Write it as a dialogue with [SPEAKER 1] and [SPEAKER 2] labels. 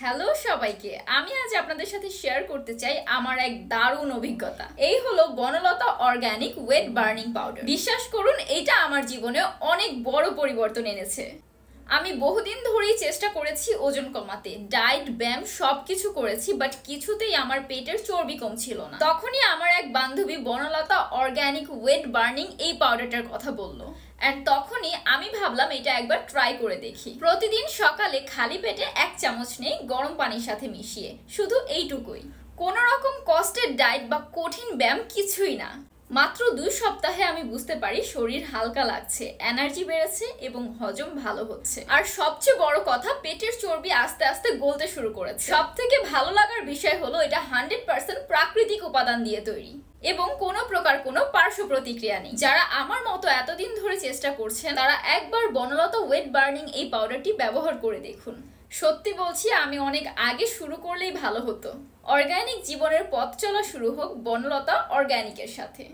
[SPEAKER 1] Hello সবাইকে, আমি আজ আপনাদের সাথে শেয়ার করতে চাই আমার এক দারুণ অভিজ্ঞতা। এই হলো Banalata organic weight burning powder. বিশ্বাস করুন, এটা আমার জীবনে অনেক বড় পরিবর্তন এনেছে। আমি বহুদিন ধরেই চেষ্টা করেছি ওজন কমাতে, ডায়েট, ব্যায়াম সবকিছু করেছি, বাট কিছুতেই আমার পেটের চর্বি কমছিল না। তখনই আমার এক বান্ধবী বনলতা অর্গানিক ওয়েট বার্নিং এই পাউডারটার কথা বলল, এন্ড তখনই আমি ভাবলাম এটা একবার ট্রাই করে দেখি। প্রতিদিন সকালে খালি পেটে 1 চামচ নেই গরম পানির সাথে মিশিয়ে, শুধু এইটুকুই। কোনো রকম কষ্টের ডায়েট বা কঠিন ব্যায়াম কিছুই না। মাত্র 2 সপ্তাহে আমি বুঝতে পারি শরীর হালকা লাগছে, এনার্জি বেড়েছে এবং হজম ভালো হচ্ছে। আর সবচেয়ে বড় কথা, পেটের চর্বি আস্তে আস্তে গলতে শুরু করেছে। সব থেকে ভালো লাগার বিষয় হলো এটা 100% প্রাকৃতিক উপাদান দিয়ে তৈরি এবং কোনো প্রকার কোনো পার্শ্ব প্রতিক্রিয়া নেই। যারা আমার মতো এতদিন ধরে চেষ্টা করছেন, তারা একবার বনলতা ওয়েট বার্নিং এই পাউডারটি ব্যবহার করে দেখুন। সত্যি বলছি, আমি অনেক আগে শুরু করলেই ভালো হতো। অর্গানিক জীবনের পথ চলা শুরু হোক বনলতা অর্গানিকের সাথে।